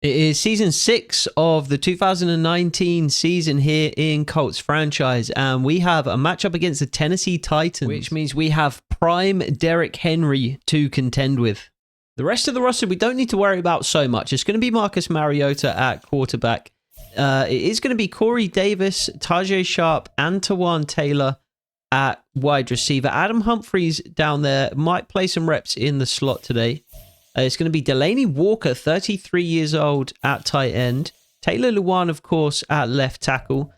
It is season 6 of the 2019 season here in Colts franchise, and we have a matchup against the Tennessee Titans, which means we have prime Derrick Henry to contend with. The rest of the roster we don't need to worry about so much. It's going to be Marcus Mariota at quarterback. It is going to be Corey Davis, Tajay Sharp, and Tawan Taylor at wide receiver. Adam Humphries down there might play some reps in the slot today. It's going to be Delaney Walker, 33 years old, at tight end. Taylor Lewan, of course, at left tackle.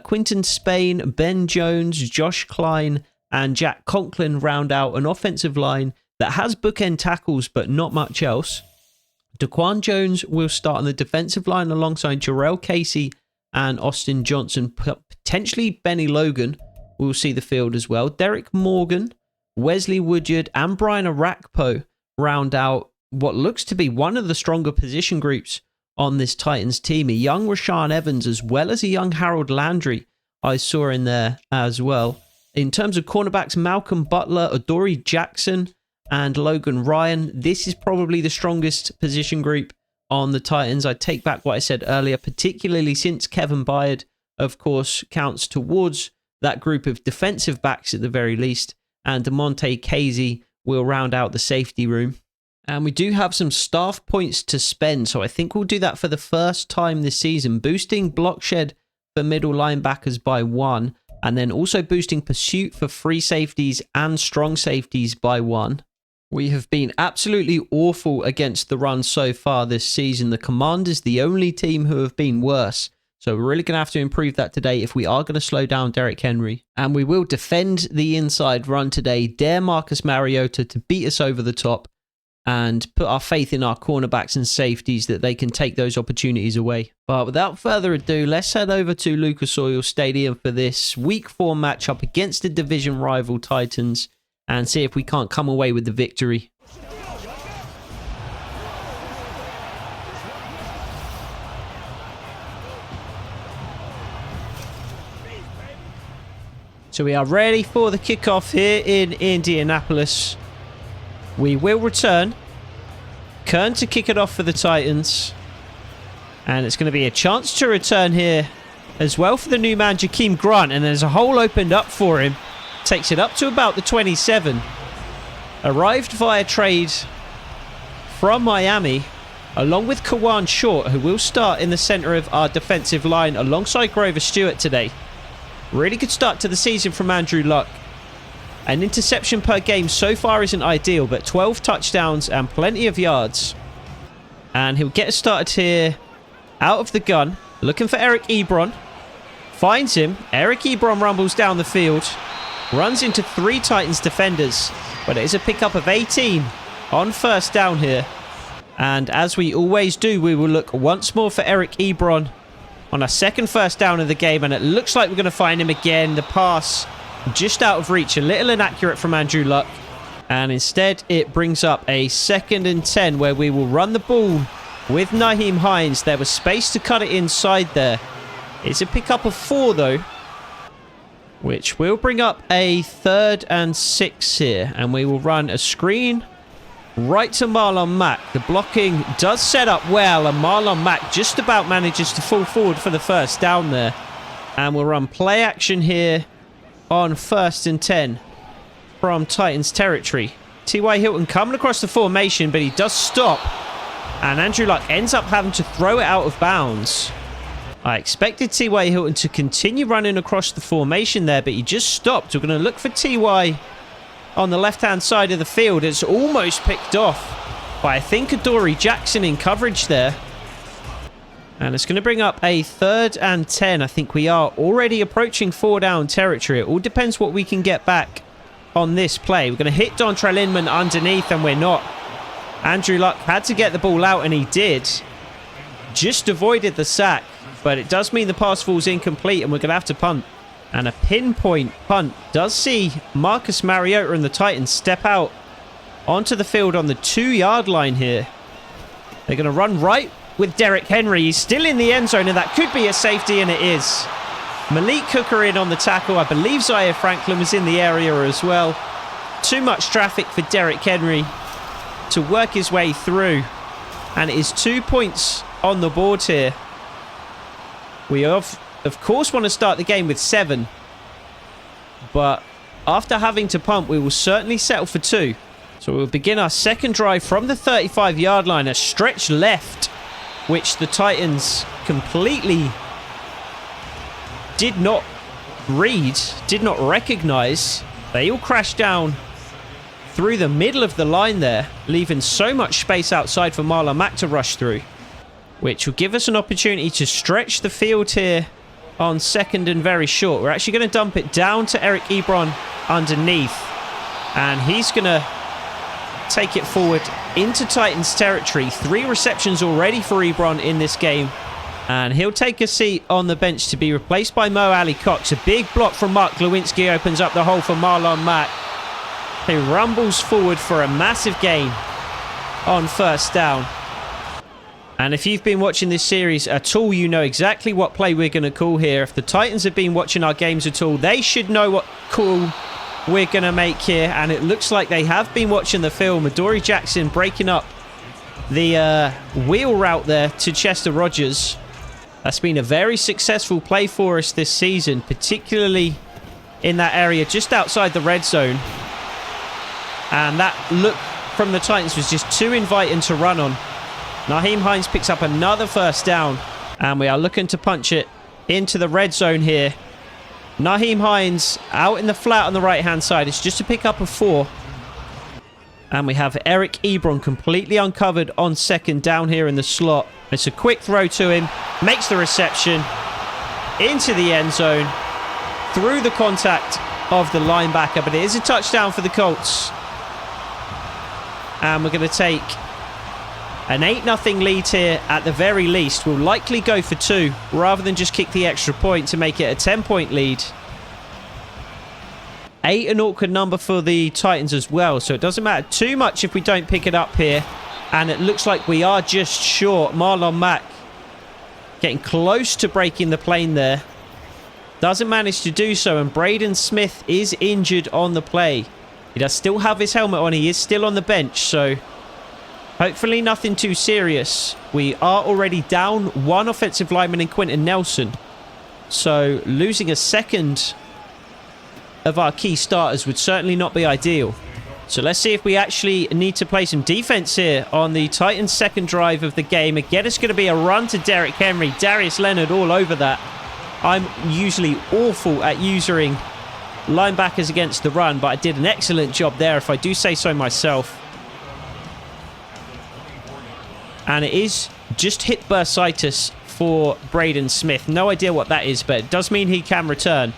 Quinton Spain, Ben Jones, Josh Klein, and Jack Conklin round out an offensive line that has bookend tackles, but not much else. Daquan Jones will start on the defensive line alongside Jarrell Casey and Austin Johnson. Potentially Benny Logan will see the field as well. Derek Morgan, Wesley Woodyard, and Brian Arakpo round out what looks to be one of the stronger position groups on this Titans team. A young Rashaan Evans as well as a young Harold Landry I saw in there as well. In terms of cornerbacks, Malcolm Butler, Adoree Jackson, and Logan Ryan. This is probably the strongest position group on the Titans. I take back what I said earlier, particularly since Kevin Byard, of course, counts towards that group of defensive backs at the very least. And DeMonte Casey will round out the safety room. And we do have some staff points to spend, so I think we'll do that for the first time this season, boosting block shed for middle linebackers by 1, and then also boosting pursuit for free safeties and strong safeties by 1. We have been absolutely awful against the run so far this season. The Commanders, the only team who have been worse. So we're really going to have to improve that today if we are going to slow down Derrick Henry. And we will defend the inside run today, dare Marcus Mariota to beat us over the top, and put our faith in our cornerbacks and safeties that they can take those opportunities away. But without further ado, let's head over to Lucas Oil Stadium for this Week 4 matchup against the division rival Titans and see if we can't come away with the victory. So we are ready for the kickoff here in Indianapolis. We will return. Kern to kick it off for the Titans. And it's going to be a chance to return here as well for the new man, Jakeem Grant. And there's a hole opened up for him. Takes it up to about the 27. Arrived via trade from Miami, along with Kawan Short, who will start in the center of our defensive line alongside Grover Stewart today. Really good start to the season from Andrew Luck. An interception per game so far isn't ideal, but 12 touchdowns and plenty of yards. And he'll get us started here out of the gun, looking for Eric Ebron. Finds him. Eric Ebron rumbles down the field, runs into 3 Titans defenders, but it is a pickup of 18 on first down here. And as we always do, we will look once more for Eric Ebron on our second first down of the game, and it looks like we're going to find him again. The pass just out of reach, a little inaccurate from Andrew Luck, and instead it brings up a 2nd and 10 where we will run the ball with Nyheim Hines. There was space to cut it inside there. It's a pickup of 4 though, which will bring up a 3rd and 6 here, and we will run a screen right to Marlon Mack. The blocking does set up well, and Marlon Mack just about manages to fall forward for the first down there. And we'll run play action here on 1st and 10 from Titans territory. T.Y. Hilton coming across the formation, but he does stop. And Andrew Luck ends up having to throw it out of bounds. I expected T.Y. Hilton to continue running across the formation there, but he just stopped. We're going to look for T.Y. on the left-hand side of the field. It's almost picked off by, I think, Adoree Jackson in coverage there. And it's going to bring up a 3rd and 10. I think we are already approaching 4-down territory. It all depends what we can get back on this play. We're going to hit Dontrell Inman underneath, and we're not. Andrew Luck had to get the ball out, and he did. Just avoided the sack, but it does mean the pass falls incomplete, and we're going to have to punt. And a pinpoint punt does see Marcus Mariota and the Titans step out onto the field on the 2-yard line here. They're going to run right with Derrick Henry. He's still in the end zone, and that could be a safety, and it is. Malik Hooker in on the tackle. I believe Zaire Franklin was in the area as well. Too much traffic for Derrick Henry to work his way through. And it is 2 points on the board here. We of course want to start the game with 7. But after having to punt, we will certainly settle for 2. So we'll begin our second drive from the 35-yard line. A stretch left, which the Titans completely did not read, did not recognize. They all crashed down through the middle of the line there, leaving so much space outside for Marlon Mack to rush through, which will give us an opportunity to stretch the field here on second and very short. We're actually going to dump it down to Derrick underneath, and he's going to take it forward into Titans territory. 3 receptions already for Ebron in this game, and he'll take a seat on the bench to be replaced by Mo Alley-Cox. A big block from Mark Lewinsky opens up the hole for Marlon Mack, who rumbles forward for a massive gain on first down. And if you've been watching this series at all, you know exactly what play we're going to call here. If the Titans have been watching our games at all, they should know what call we're going to make here. And it looks like they have been watching the film. Adoree Jackson breaking up the wheel route there to Chester Rogers. That's been a very successful play for us this season, particularly in that area just outside the red zone. And that look from the Titans was just too inviting to run on. Nyheim Hines picks up another first down, and we are looking to punch it into the red zone here. Nyheim Hines out in the flat on the right-hand side. It's just a pick up of 4. And we have Eric Ebron completely uncovered on second down here in the slot. It's a quick throw to him, makes the reception into the end zone, through the contact of the linebacker, but it is a touchdown for the Colts. And we're going to take an 8-0 lead here at the very least. We'll likely go for 2 rather than just kick the extra point to make it a 10-point lead. 8, an awkward number for the Titans as well, so it doesn't matter too much if we don't pick it up here. And it looks like we are just short. Marlon Mack getting close to breaking the plane there. Doesn't manage to do so, and Braden Smith is injured on the play. He does still have his helmet on. He is still on the bench, so hopefully nothing too serious. We are already down 1 offensive lineman in Quentin Nelson. So losing a second of our key starters would certainly not be ideal. So let's see if we actually need to play some defense here on the Titans' second drive of the game. Again, it's going to be a run to Derrick Henry. Darius Leonard all over that. I'm usually awful at using linebackers against the run, but I did an excellent job there, if I do say so myself. And it is just hip bursitis for Braden Smith. No idea what that is, but it does mean he can return.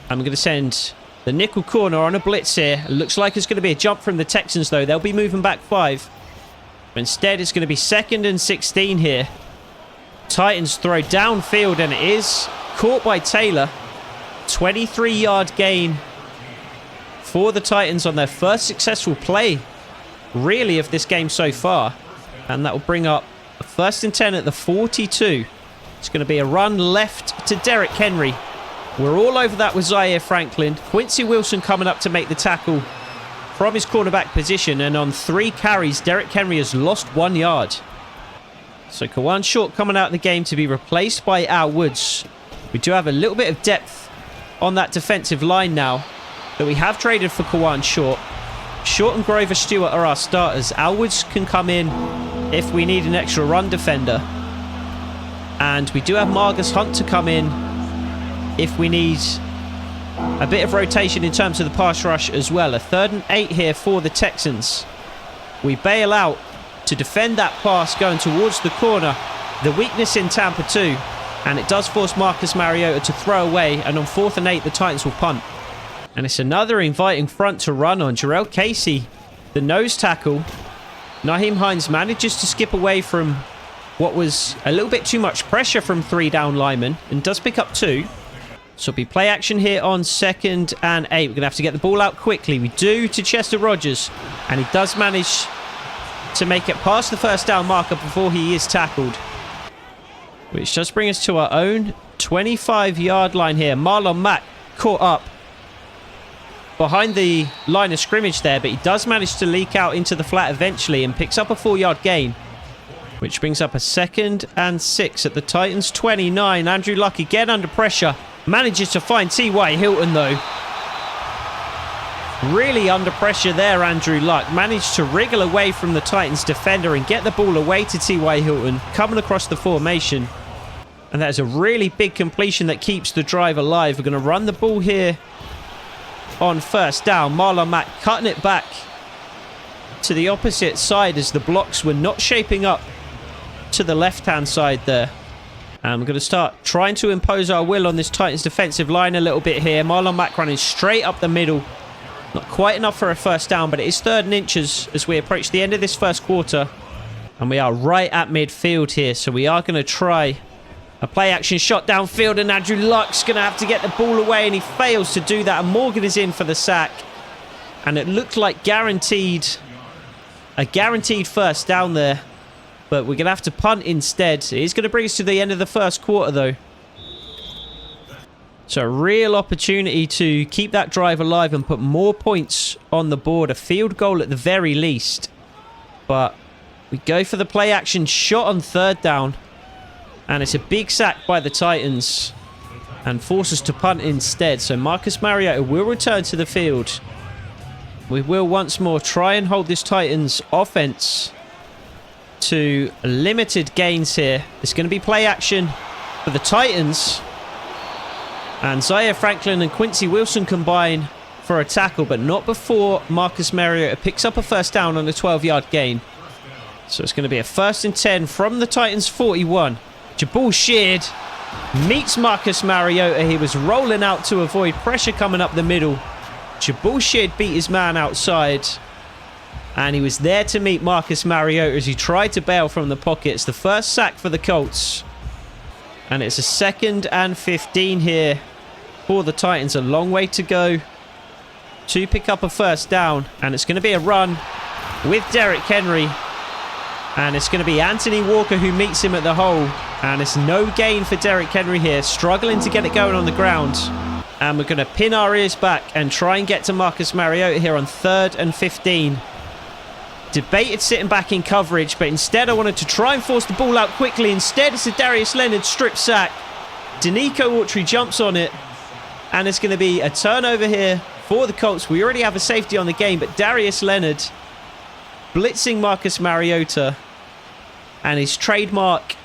I'm going to send the nickel corner on a blitz here. It looks like it's going to be a jump from the Texans, though. They'll be moving back 5. But instead, it's going to be 2nd and 16 here. Titans throw downfield, and it is caught by Taylor. 23-yard gain for the Titans on their first successful play, really, of this game so far. And that will bring up a 1st and 10 at the 42. It's going to be a run left to Derrick Henry. We're all over that with Zaire Franklin. Quincy Wilson coming up to make the tackle from his cornerback position. And on 3 carries, Derrick Henry has lost 1 yard. So Kawan Short coming out of the game to be replaced by Al Woods. We do have a little bit of depth on that defensive line now that we have traded for Kawan Short. Short and Grover Stewart are our starters. Al Woods can come in if we need an extra run defender. And we do have Margus Hunt to come in if we need a bit of rotation in terms of the pass rush as well. A 3rd and 8 here for the Texans. We bail out to defend that pass going towards the corner. The weakness in Tampa 2. And it does force Marcus Mariota to throw away. And on 4th and 8, the Titans will punt. And it's another inviting front to run on. Jarrell Casey, the nose tackle. Nyheim Hines manages to skip away from what was a little bit too much pressure from 3 down linemen, and does pick up 2. So it'll be play action here on 2nd and 8. We're going to have to get the ball out quickly. We do to Chester Rogers, and he does manage to make it past the 1st down marker before he is tackled. Which does bring us to our own 25-yard line here. Marlon Mack caught up behind the line of scrimmage there, but he does manage to leak out into the flat eventually and picks up a 4-yard gain. which brings up a 2nd and 6 at the Titans 29. Andrew Luck again under pressure. Manages to find T.Y. Hilton, though. Really under pressure there, Andrew Luck. Managed to wriggle away from the Titans defender and get the ball away to T.Y. Hilton, coming across the formation. And that is a really big completion that keeps the drive alive. We're going to run the ball here on 1st down. Marlon Mack cutting it back to the opposite side as the blocks were not shaping up to the left-hand side there. And we're going to start trying to impose our will on this Titans defensive line a little bit here. Marlon Mack running straight up the middle. Not quite enough for a 1st down, but it is 3rd and inches as we approach the end of this 1st quarter. And we are right at midfield here, so we are going to try a play-action shot downfield, and Andrew Luck's going to have to get the ball away, and he fails to do that, and Morgan is in for the sack. And it looked like a guaranteed 1st down there, but we're going to have to punt instead. It is going to bring us to the end of the 1st quarter, though. So a real opportunity to keep that drive alive and put more points on the board. A field goal at the very least. But we go for the play-action shot on 3rd down. And it's a big sack by the Titans. And force us to punt instead. So Marcus Mariota will return to the field. We will once more try and hold this Titans offense to limited gains here. It's going to be play-action for the Titans. And Zaire Franklin and Quincy Wilson combine for a tackle, but not before Marcus Mariota picks up a 1st down on a 12-yard gain. So it's going to be a 1st and 10 from the Titans 41. Jabal Sheard meets Marcus Mariota. He was rolling out to avoid pressure coming up the middle. Jabal Sheard beat his man outside. And he was there to meet Marcus Mariota as he tried to bail from the pocket. It's the 1st sack for the Colts. And it's a 2nd and 15 here for the Titans. A long way to go to pick up a 1st down. And it's going to be a run with Derrick Henry. And it's going to be Anthony Walker who meets him at the hole. And it's no gain for Derrick Henry here. Struggling to get it going on the ground. And we're going to pin our ears back and try and get to Marcus Mariota here on 3rd and 15. Debated sitting back in coverage, but instead I wanted to try and force the ball out quickly. Instead, it's a Darius Leonard strip sack. Danico Autry jumps on it, and it's going to be a turnover here for the Colts. We already have a safety on the game, but Darius Leonard blitzing Marcus Mariota, and his trademark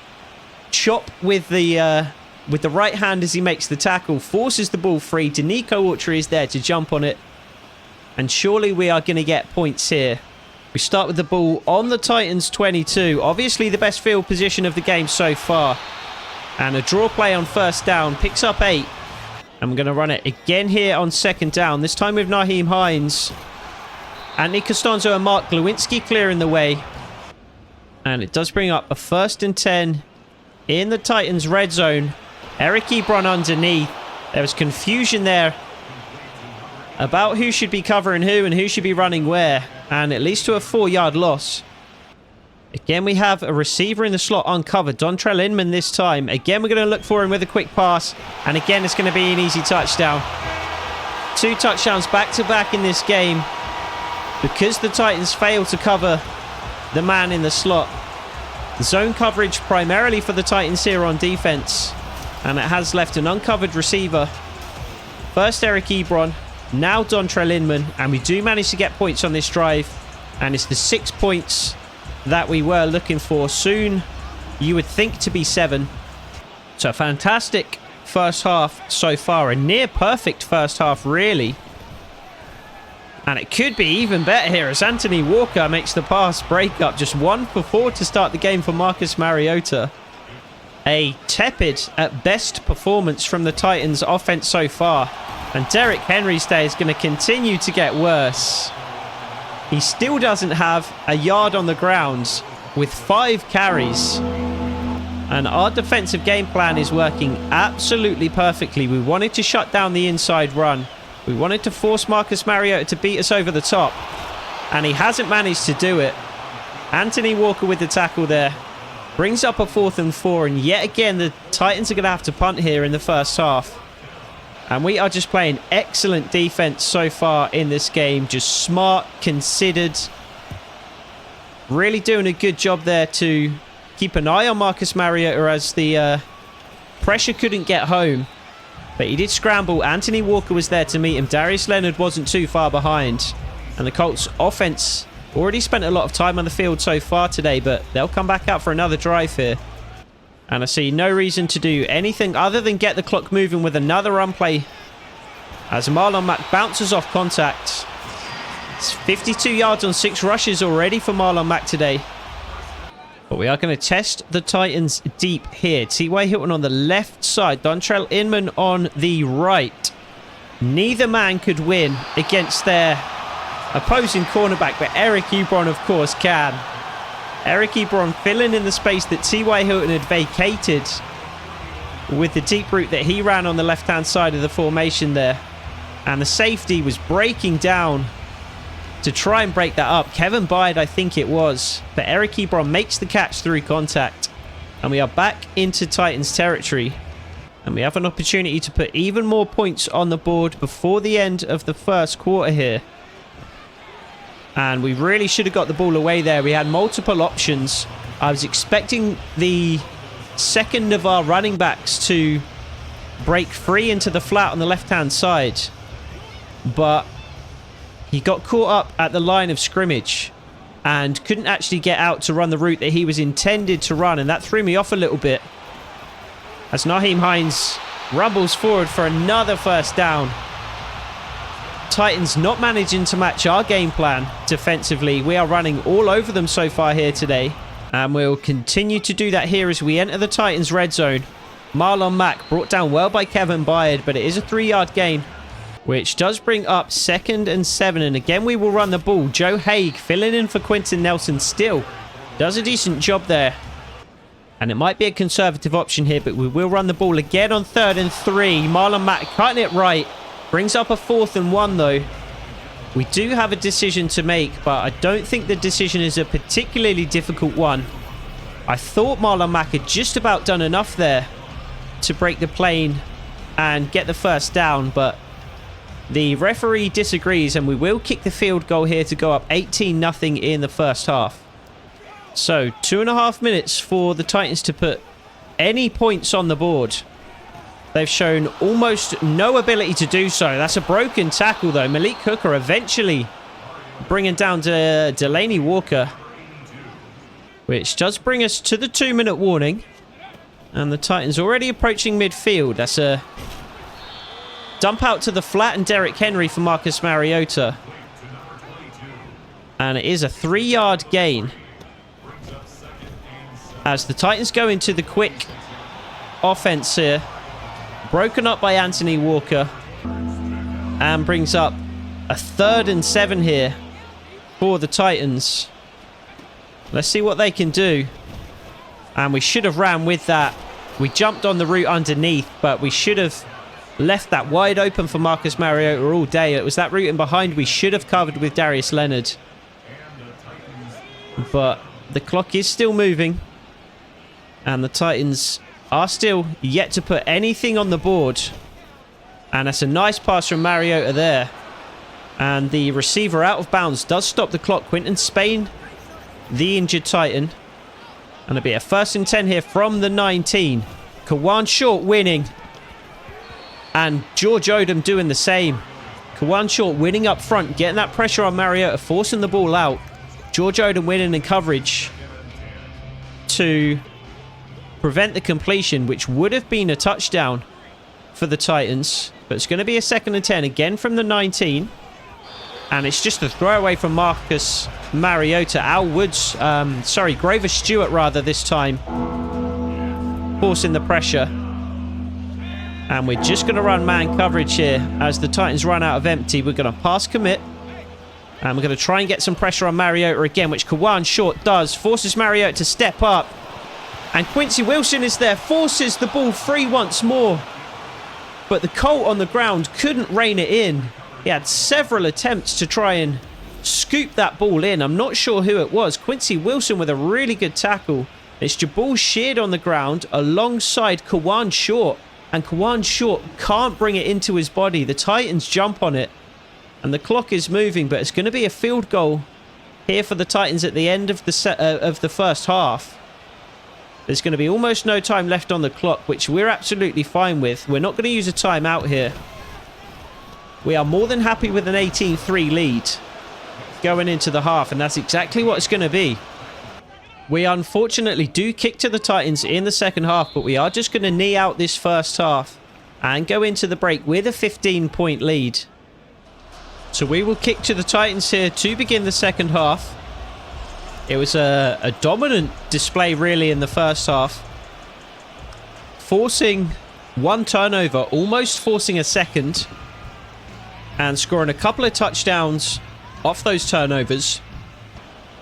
chop with the right hand as he makes the tackle forces the ball free. Danico Autry is there to jump on it, and surely we are going to get points here. We start with the ball on the Titans 22. Obviously the best field position of the game so far. And a draw play on 1st down. Picks up 8. And we're going to run it again here on 2nd down. This time with Naheem Hines. Anthony Costanzo and Mark Glowinski clearing the way. And it does bring up a 1st and 10 in the Titans red zone. Eric Ebron underneath. There was confusion there about who should be covering who and who should be running where. And it leads to a 4-yard loss. Again, we have a receiver in the slot uncovered. Dontrell Inman this time. Again, we're going to look for him with a quick pass. And again, it's going to be an easy touchdown. 2 touchdowns back-to-back in this game. Because the Titans failed to cover the man in the slot. Zone coverage primarily for the Titans here on defense. And it has left an uncovered receiver. First Eric Ebron. Now Dontrell Inman, and we do manage to get points on this drive, and it's the 6 points that we were looking for. Soon you would think to be 7. So a fantastic 1st half so far, a near perfect 1st half really, and it could be even better here as Anthony Walker makes the pass break up. Just 1 for 4 to start the game for Marcus Mariota. A tepid at best performance from the Titans offense so far. And Derrick Henry's day is going to continue to get worse. He still doesn't have a yard on the ground with 5 carries. And our defensive game plan is working absolutely perfectly. We wanted to shut down the inside run. We wanted to force Marcus Mariota to beat us over the top. And he hasn't managed to do it. Anthony Walker with the tackle there. Brings up a 4th and 4. And yet again, the Titans are going to have to punt here in the 1st half. And we are just playing excellent defense so far in this game. Just smart, considered. Really doing a good job there to keep an eye on Marcus Mariota as the pressure couldn't get home. But he did scramble. Anthony Walker was there to meet him. Darius Leonard wasn't too far behind. And the Colts offense already spent a lot of time on the field so far today, but they'll come back out for another drive here. And I see no reason to do anything other than get the clock moving with another run play as Marlon Mack bounces off contact. It's 52 yards on 6 rushes already for Marlon Mack today. But we are going to test the Titans deep here. T.Y. Hilton on the left side. Dontrell Inman on the right. Neither man could win against their opposing cornerback, but Eric Ebron, of course, can. Eric Ebron filling in the space that T.Y. Hilton had vacated with the deep route that he ran on the left-hand side of the formation there. And the safety was breaking down to try and break that up. Kevin Byard, I think it was. But Eric Ebron makes the catch through contact. And we are back into Titans territory. And we have an opportunity to put even more points on the board before the end of the first quarter here. And we really should have got the ball away there. We had multiple options. I was expecting the second of our running backs to break free into the flat on the left-hand side. But he got caught up at the line of scrimmage and couldn't actually get out to run the route that he was intended to run. And that threw me off a little bit as Nyheim Hines rumbles forward for another first down. Titans not managing to match our game plan defensively. We are running all over them so far here today. And we'll continue to do that here as we enter the Titans red zone. Marlon Mack brought down well by Kevin Byard, but it is a 3-yard gain, which does bring up 2nd and 7. And again, we will run the ball. Joe Haig filling in for Quentin Nelson still does a decent job there. And it might be a conservative option here, but we will run the ball again on 3rd and 3. Marlon Mack cutting it right. Brings up a 4th and 1 though. We do have a decision to make, but I don't think the decision is a particularly difficult one. I thought Marlon Mack had just about done enough there to break the plane and get the first down, but the referee disagrees, and we will kick the field goal here to go up 18-0 in the first half. So 2.5 minutes for the Titans to put any points on the board. They've shown almost no ability to do so. That's a broken tackle, though. Malik Hooker eventually bringing down to Delaney Walker, which does bring us to the 2-minute warning. And the Titans already approaching midfield. That's a dump out to the flat and Derrick Henry for Marcus Mariota. And it is a 3-yard gain as the Titans go into the quick offense here. Broken up by Anthony Walker. And brings up a 3rd and 7 here for the Titans. Let's see what they can do. And we should have ran with that. We jumped on the route underneath, but we should have left that wide open for Marcus Mariota all day. It was that route in behind we should have covered with Darius Leonard. But the clock is still moving. And the Titans are still yet to put anything on the board. And that's a nice pass from Mariota there. And the receiver out of bounds does stop the clock. Quinton Spain, the injured Titan. And it'll be a 1st and 10 here from the 19. Kawan Short winning. And George Odom doing the same. Kawan Short winning up front, getting that pressure on Mariota, forcing the ball out. George Odom winning in coverage to prevent the completion, which would have been a touchdown for the Titans. But it's going to be a 2nd and 10 again from the 19. And it's just a throwaway from Marcus Mariota. Grover Stewart rather this time. Forcing the pressure. And we're just going to run man coverage here as the Titans run out of empty. We're going to pass commit. And we're going to try and get some pressure on Mariota again, which Kawan Short does. Forces Mariota to step up. And Quincy Wilson is there, forces the ball free once more. But the Colt on the ground couldn't rein it in. He had several attempts to try and scoop that ball in. I'm not sure who it was. Quincy Wilson with a really good tackle. It's Jabal Sheard on the ground alongside Kawan Short. And Kawan Short can't bring it into his body. The Titans jump on it. And the clock is moving, but it's going to be a field goal here for the Titans at the end of the first half. There's going to be almost no time left on the clock, which we're absolutely fine with. We're not going to use a timeout here. We are more than happy with an 18-3 lead going into the half, and that's exactly what it's going to be. We unfortunately do kick to the Titans in the second half, but we are just going to knee out this first half and go into the break with a 15-point lead. So we will kick to the Titans here to begin the second half. It was a dominant display really in the first half, forcing one turnover, almost forcing a second, and scoring a couple of touchdowns off those turnovers.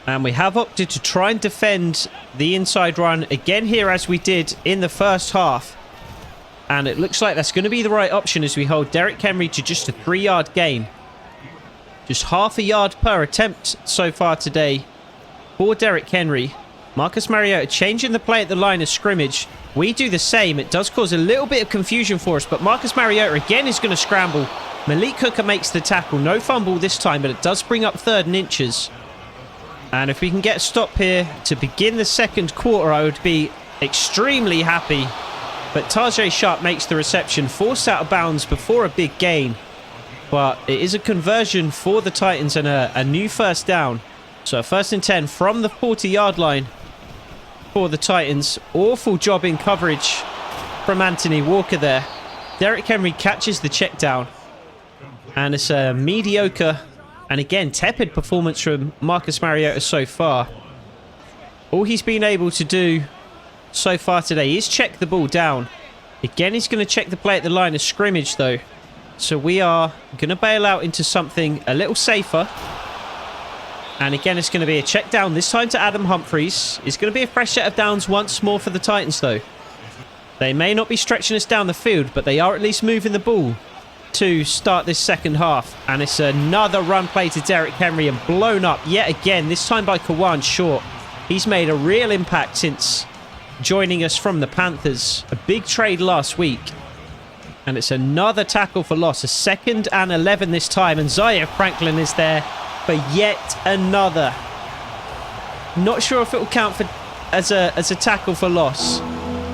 And we have opted to try and defend the inside run again here as we did in the first half. And it looks like that's going to be the right option as we hold Derrick Henry to just a 3-yard gain. Just half a yard per attempt so far today for Derrick Henry. Marcus Mariota changing the play at the line of scrimmage. We do the same. It does cause a little bit of confusion for us, but Marcus Mariota again is going to scramble. Malik Hooker makes the tackle. No fumble this time, but it does bring up 3rd and inches. And if we can get a stop here to begin the second quarter, I would be extremely happy. But Tajay Sharp makes the reception, forced out of bounds before a big gain. But it is a conversion for the Titans and a new first down. So 1st and 10 from the 40-yard line for the Titans. Awful job in coverage from Anthony Walker there. Derrick Henry catches the check down. And it's a mediocre and again tepid performance from Marcus Mariota so far. All he's been able to do so far today is check the ball down. Again, he's going to check the play at the line of scrimmage though. So we are going to bail out into something a little safer. And again, it's going to be a check down, this time to Adam Humphries. It's going to be a fresh set of downs once more for the Titans though. They may not be stretching us down the field, but they are at least moving the ball to start this second half. And it's another run play to Derrick Henry and blown up yet again, this time by Kawan Short. He's made a real impact since joining us from the Panthers. A big trade last week. And it's another tackle for loss. A 2nd and 11 this time. And Zaire Franklin is there for yet another. Not sure if it will count for as a tackle for loss,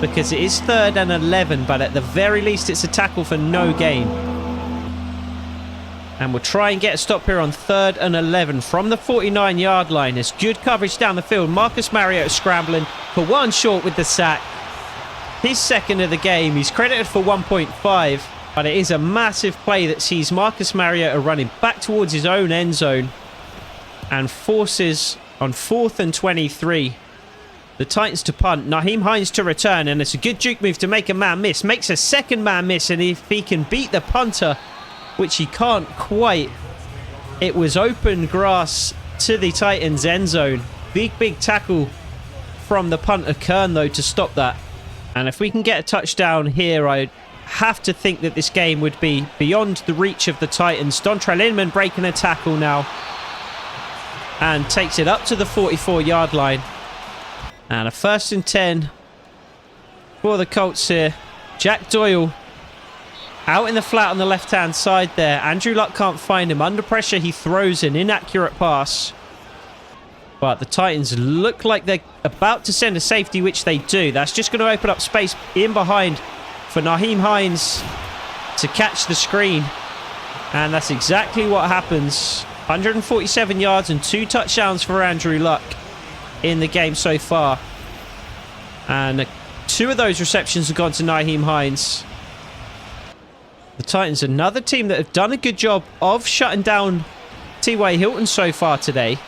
because it is 3rd and 11, but at the very least it's a tackle for no gain. And we'll try and get a stop here on 3rd and 11 from the 49-yard line. There's good coverage down the field. Marcus Mariota scrambling for one short with the sack. His 2nd of the game. He's credited for 1.5. But it is a massive play that sees Marcus Mariota running back towards his own end zone. And forces on 4th and 23. The Titans to punt. Nyheim Hines to return. And it's a good juke move to make a man miss. Makes a 2nd man miss. And if he can beat the punter, which he can't quite. It was open grass to the Titans' end zone. Big tackle from the punter Kern, though, to stop that. And if we can get a touchdown here, I have to think that this game would be beyond the reach of the Titans. Dontrell Inman breaking a tackle now. And takes it up to the 44-yard line. And a 1st and 10 for the Colts here. Jack Doyle out in the flat on the left-hand side there. Andrew Luck can't find him. Under pressure, he throws an inaccurate pass. But the Titans look like they're about to send a safety, which they do. That's just going to open up space in behind for Nyheim Hines to catch the screen. And that's exactly what happens. 147 yards and 2 touchdowns for Andrew Luck in the game so far. And 2 of those receptions have gone to Nyheim Hines. The Titans, another team that have done a good job of shutting down T.Y. Hilton so far today.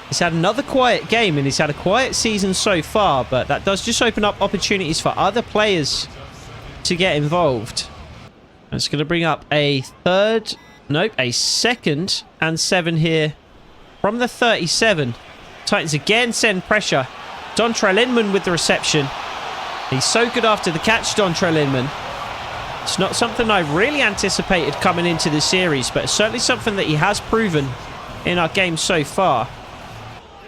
He's had another quiet game and he's had a quiet season so far, but that does just open up opportunities for other players to get involved. And it's going to bring up a 2nd and 7 here from the 37. Titans again send pressure. Dontrell Inman with the reception. He's so good after the catch, Dontrell Inman. It's not something I really anticipated coming into the series, but it's certainly something that he has proven in our game so far.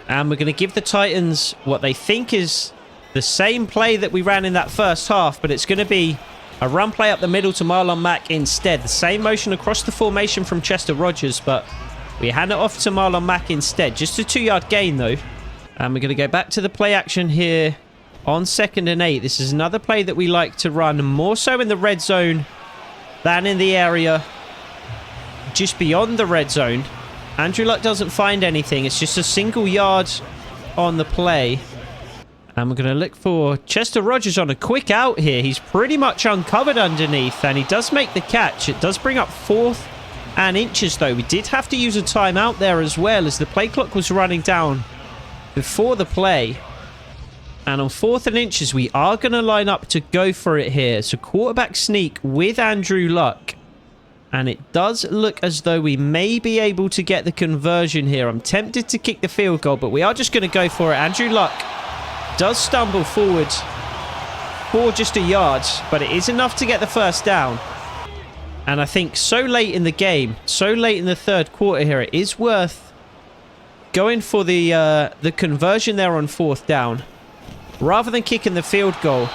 And we're going to give the Titans what they think is the same play that we ran in that first half, but it's going to be a run play up the middle to Marlon Mack instead. The same motion across the formation from Chester Rogers, but we hand it off to Marlon Mack instead. Just a 2-yard gain, though. And we're going to go back to the play action here on 2nd and 8. This is another play that we like to run, more so in the red zone than in the area just beyond the red zone. Andrew Luck doesn't find anything. It's just a single yard on the play. And we're going to look for Chester Rogers on a quick out here. He's pretty much uncovered underneath, and he does make the catch. It does bring up 4th and inches, though. We did have to use a timeout there as well, as the play clock was running down before the play. And on 4th and inches, we are going to line up to go for it here. So quarterback sneak with Andrew Luck. And it does look as though we may be able to get the conversion here. I'm tempted to kick the field goal, but we are just going to go for it. Andrew Luck does stumble forward for just a yard, but it is enough to get the first down. And I think so late in the game, so late in the 3rd quarter here, it is worth going for the conversion there on 4th down rather than kicking the field goal,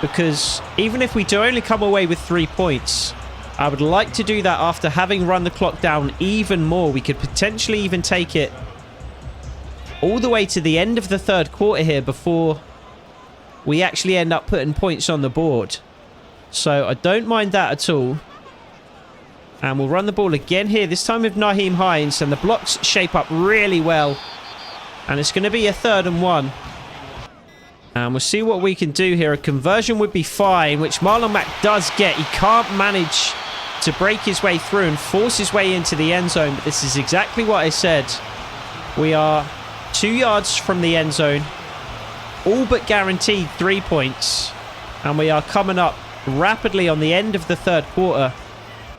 because even if we do only come away with 3 points, I would like to do that after having run the clock down even more. We could potentially even take it all the way to the end of the 3rd quarter here before we actually end up putting points on the board. So I don't mind that at all. And we'll run the ball again here, this time with Nyheim Hines, and the blocks shape up really well. And it's going to be a 3rd and 1. And we'll see what we can do here. A conversion would be fine, which Marlon Mack does get. He can't manage to break his way through and force his way into the end zone. But this is exactly what I said. We are 2 yards from the end zone, all but guaranteed 3 points. And we are coming up rapidly on the end of the 3rd quarter.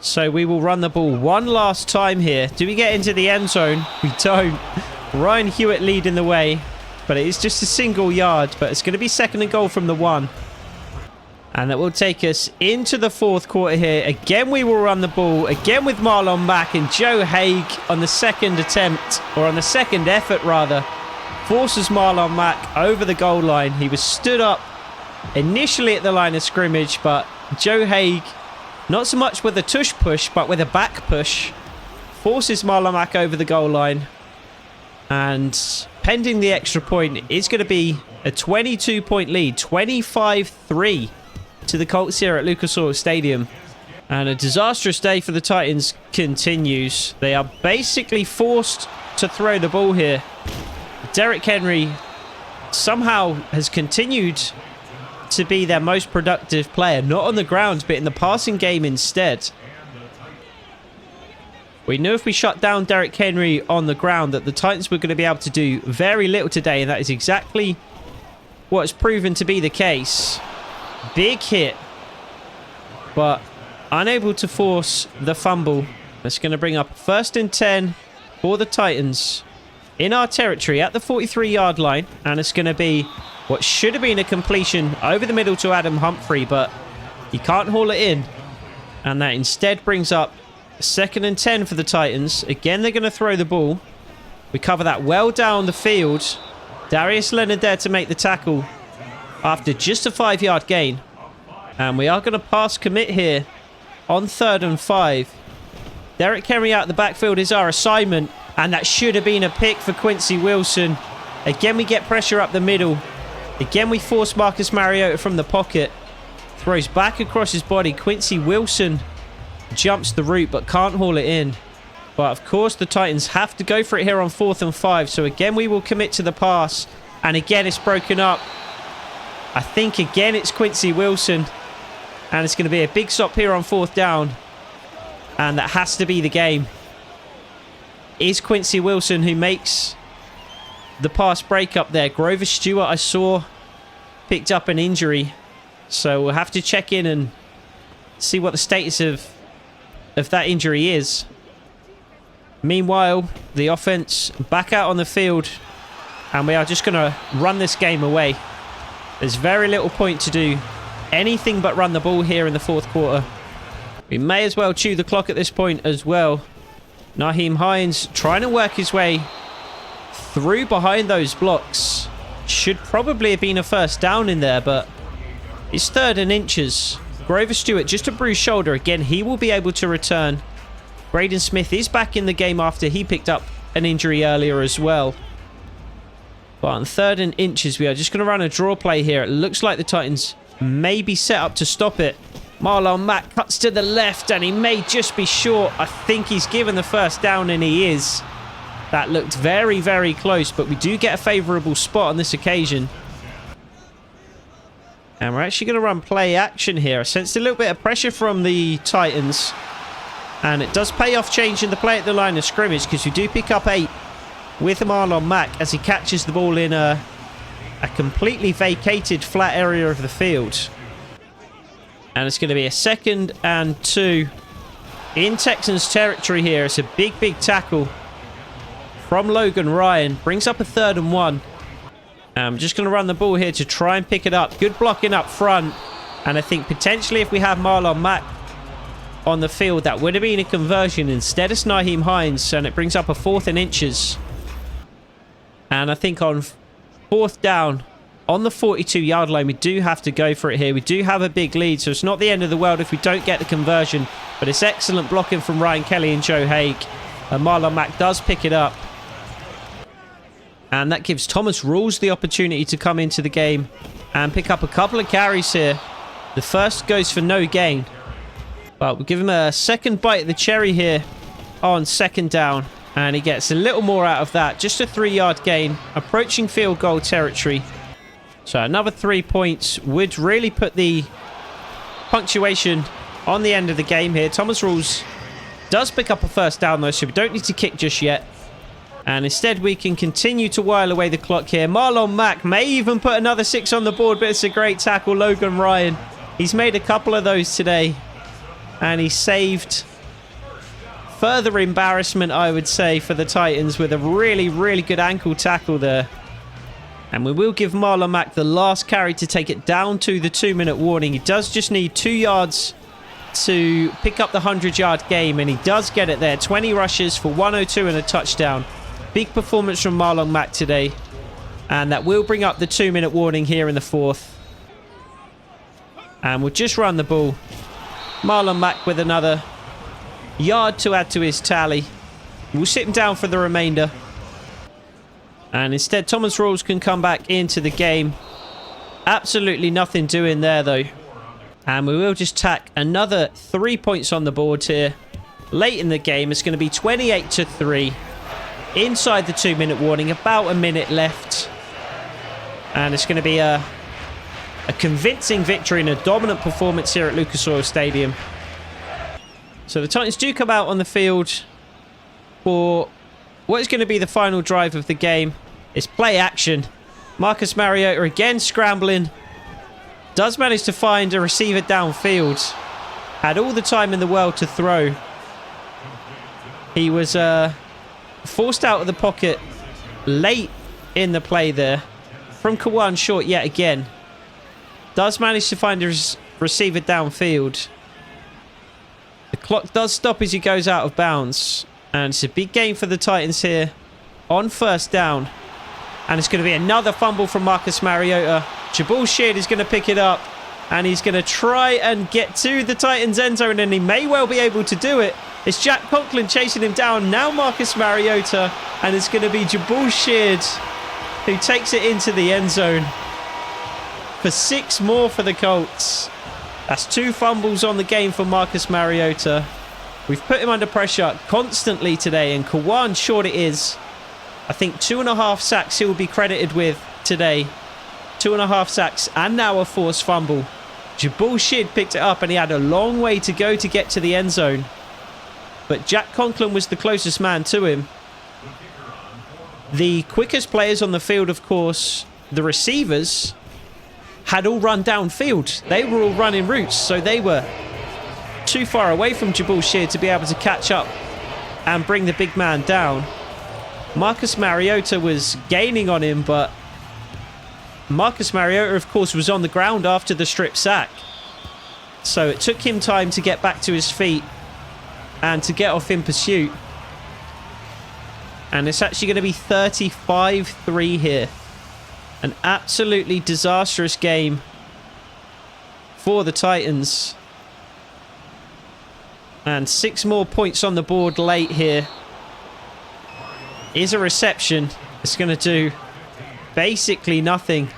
So we will run the ball one last time here. Do we get into the end zone? We don't. Ryan Hewitt leading the way. But it is just a single yard. But it's going to be 2nd and goal from the 1. And that will take us into the 4th quarter here. Again, we will run the ball. Again with Marlon Mack, and Joe Haig on the 2nd attempt, or on the 2nd effort rather, forces Marlon Mack over the goal line. He was stood up initially at the line of scrimmage, but Joe Haig, not so much with a tush push, but with a back push, forces Marlon Mack over the goal line. And pending the extra point, it's going to be a 22-point lead, 25-3 to the Colts here at Lucas Oil Stadium. And a disastrous day for the Titans continues. They are basically forced to throw the ball here. Derrick Henry somehow has continued to be their most productive player, not on the ground, but in the passing game instead. We knew if we shut down Derrick Henry on the ground that the Titans were going to be able to do very little today, and that is exactly what has proven to be the case. Big hit, but unable to force the fumble. That's going to bring up 1st and 10 for the Titans in our territory at the 43-yard line, and it's going to be what should have been a completion over the middle to Adam Humphrey, but he can't haul it in. And that instead brings up 2nd and 10 for the Titans. Again, they're going to throw the ball. We cover that well down the field. Darius Leonard there to make the tackle after just a 5-yard gain. And we are going to pass commit here on 3rd and 5. Derrick Henry out the backfield is our assignment, and that should have been a pick for Quincy Wilson. Again, we get pressure up the middle. Again, we force Marcus Mariota from the pocket. Throws back across his body. Quincy Wilson jumps the route but can't haul it in. But of course, the Titans have to go for it here on 4th and 5. So again, we will commit to the pass. And again, it's broken up. I think again it's Quincy Wilson. And it's going to be a big stop here on 4th down. And that has to be the game. Is Quincy Wilson who makes the pass break up there. Grover Stewart, I saw, picked up an injury. So we'll have to check in and see what the status of that injury is. Meanwhile, the offense back out on the field, and we are just going to run this game away. There's very little point to do anything but run the ball here in the 4th quarter. We may as well chew the clock at this point as well. Nyheim Hines trying to work his way through behind those blocks. Should probably have been a 1st down in there, but it's 3rd and inches. Grover Stewart, just a bruised shoulder. Again, he will be able to return. Braden Smith is back in the game after he picked up an injury earlier as well. But on 3rd and inches, we are just going to run a draw play here. It looks like the Titans may be set up to stop it. Marlon Mack cuts to the left, and he may just be short. I think he's given the first down, and he is. That looked very, very close, but we do get a favourable spot on this occasion. And we're actually going to run play action here. I sensed a little bit of pressure from the Titans. And it does pay off changing the play at the line of scrimmage, because we do pick up 8 with Marlon Mack as he catches the ball in a completely vacated flat area of the field. And it's going to be a 2nd and 2 in Texans territory here. It's a big, big tackle from Logan Ryan. Brings up a 3rd and 1. I'm just going to run the ball here to try and pick it up. Good blocking up front. And I think potentially if we have Marlon Mack on the field, that would have been a conversion. Instead, it's Nyheim Hines, and it brings up a 4th and inches. And I think on 4th down, on the 42-yard line, we do have to go for it here. We do have a big lead, so it's not the end of the world if we don't get the conversion. But it's excellent blocking from Ryan Kelly and Joe Haig. And Marlon Mack does pick it up. And that gives Thomas Rawls the opportunity to come into the game and pick up a couple of carries here. The first goes for no gain. But we'll give him a 2nd bite of the cherry here on 2nd down. And he gets a little more out of that. Just a 3-yard gain. Approaching field goal territory. So another 3 points would really put the punctuation on the end of the game here. Thomas Rawls does pick up a 1st down though, so we don't need to kick just yet. And instead we can continue to while away the clock here. Marlon Mack may even put another 6 on the board, but it's a great tackle. Logan Ryan, he's made a couple of those today. And he saved further embarrassment, I would say, for the Titans with a really, really good ankle tackle there. And we will give Marlon Mack the last carry to take it down to the 2-minute warning. He does just need 2 yards to pick up the 100-yard game, and he does get it there. 20 rushes for 102 and a touchdown. Big performance from Marlon Mack today. And that will bring up the 2-minute warning here in the 4th. And we'll just run the ball. Marlon Mack with another yard to add to his tally. We'll sit him down for the remainder. And instead, Thomas Rawls can come back into the game. Absolutely nothing doing there, though. And we will just tack another 3 points on the board here. Late in the game, it's going to be 28-3. Inside the 2-minute warning, about a minute left. And it's going to be a convincing victory and a dominant performance here at Lucas Oil Stadium. So the Titans do come out on the field for what is going to be the final drive of the game. It's play action. Marcus Mariota again scrambling. Does manage to find a receiver downfield. Had all the time in the world to throw. He was forced out of the pocket late in the play there. From Kawan short yet again. Does manage to find a receiver downfield. The clock does stop as he goes out of bounds. And it's a big game for the Titans here on 1st down. And it's going to be another fumble from Marcus Mariota. Jabal Sheard is going to pick it up. And he's going to try and get to the Titans' end zone. And he may well be able to do it. It's Jack Conklin chasing him down. Now Marcus Mariota. And it's going to be Jabal Sheard who takes it into the end zone. For 6 more for the Colts. That's 2 fumbles on the game for Marcus Mariota. We've put him under pressure constantly today. And Kawan short it is. I think 2.5 sacks he'll be credited with today. 2.5 sacks and now a forced fumble. Jabal Sheard picked it up and he had a long way to go to get to the end zone. But Jack Conklin was the closest man to him. The quickest players on the field, of course, the receivers, had all run downfield. They were all running routes, so they were too far away from Jabal Sheard to be able to catch up and bring the big man down. Marcus Mariota was gaining on him, but Marcus Mariota, of course, was on the ground after the strip sack. So it took him time to get back to his feet and to get off in pursuit. And it's actually going to be 35-3 here. An absolutely disastrous game for the Titans. And 6 more points on the board late here. Is a reception. It's going to do basically nothing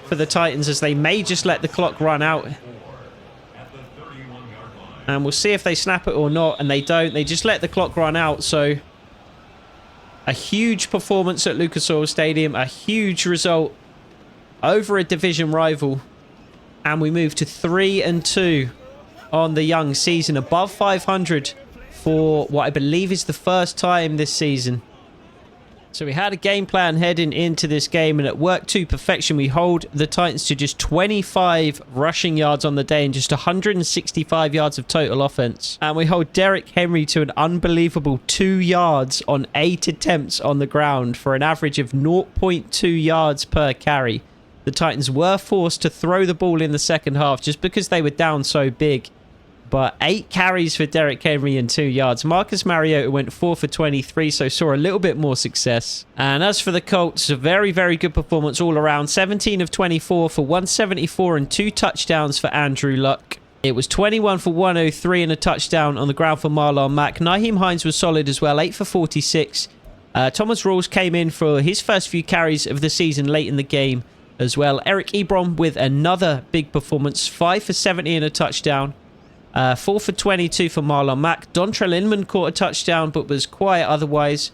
for the Titans, as they may just let the clock run out. And we'll see if they snap it or not, and they don't. They just let the clock run out, so a huge performance at Lucas Oil Stadium, a huge result over a division rival, and we move to 3-2 on the young season, above 500 for what I believe is the first time this season. So we had a game plan heading into this game, and it worked to perfection. We hold the Titans to just 25 rushing yards on the day and just 165 yards of total offense. And we hold Derrick Henry to an unbelievable 2 yards on 8 attempts on the ground for an average of 0.2 yards per carry. The Titans were forced to throw the ball in the second half just because they were down so big. But 8 carries for Derrick Henry and 2 yards. Marcus Mariota went 4 for 23, so saw a little bit more success. And as for the Colts, a very, very good performance all around. 17 of 24 for 174 and 2 touchdowns for Andrew Luck. It was 21 for 103 and a touchdown on the ground for Marlon Mack. Nyheim Hines was solid as well, 8 for 46. Thomas Rawls came in for his first few carries of the season late in the game as well. Eric Ebron with another big performance, 5 for 70 and a touchdown. 4 for 22 for Marlon Mack. Dontrell Inman caught a touchdown, but was quiet otherwise.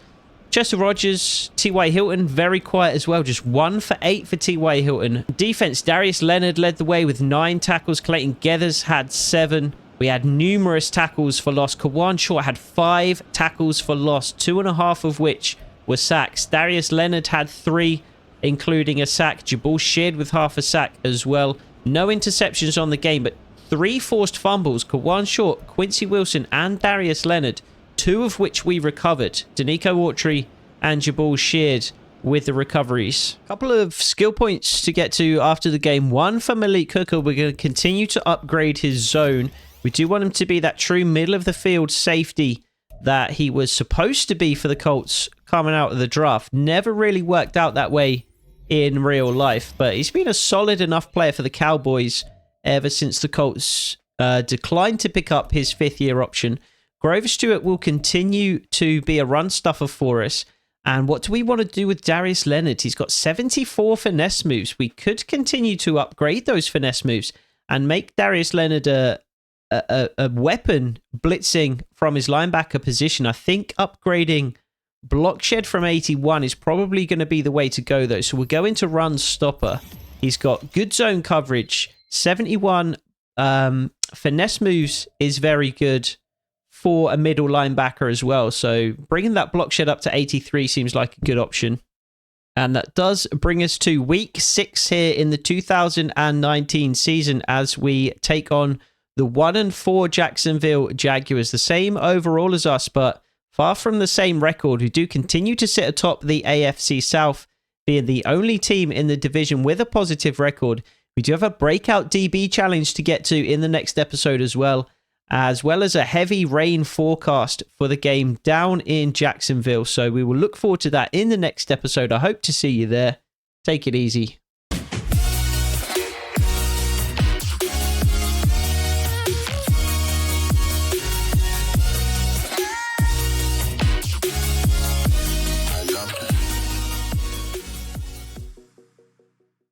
Chester Rogers, T.Y. Hilton, very quiet as well. Just 1 for 8 for T.Y. Hilton. Defense, Darius Leonard led the way with 9 tackles. Clayton Geathers had 7. We had numerous tackles for loss. Kawan Short had 5 tackles for loss, 2.5 of which were sacks. Darius Leonard had 3, including a sack. Jabal Sheard with half a sack as well. No interceptions on the game, but 3 forced fumbles. Kawan Short, Quincy Wilson, and Darius Leonard, 2 of which we recovered. Danico Autry and Jabal Sheard with the recoveries. A couple of skill points to get to after the game. 1 for Malik Hooker. We're going to continue to upgrade his zone. We do want him to be that true middle of the field safety that he was supposed to be for the Colts coming out of the draft. Never really worked out that way in real life, but he's been a solid enough player for the Cowboys ever since the Colts declined to pick up his 5th-year option. Grover Stewart will continue to be a run stuffer for us. And what do we want to do with Darius Leonard? He's got 74 finesse moves. We could continue to upgrade those finesse moves and make Darius Leonard a weapon blitzing from his linebacker position. I think upgrading block shed from 81 is probably going to be the way to go, though. So we'll go into run stopper. He's got good zone coverage. 71 finesse moves is very good for a middle linebacker as well. So bringing that block shed up to 83 seems like a good option. And that does bring us to week 6 here in the 2019 season as we take on the 1-4 Jacksonville Jaguars. The same overall as us, but far from the same record, who do continue to sit atop the AFC South, being the only team in the division with a positive record. We do have a breakout DB challenge to get to in the next episode as well as a heavy rain forecast for the game down in Jacksonville. So we will look forward to that in the next episode. I hope to see you there. Take it easy.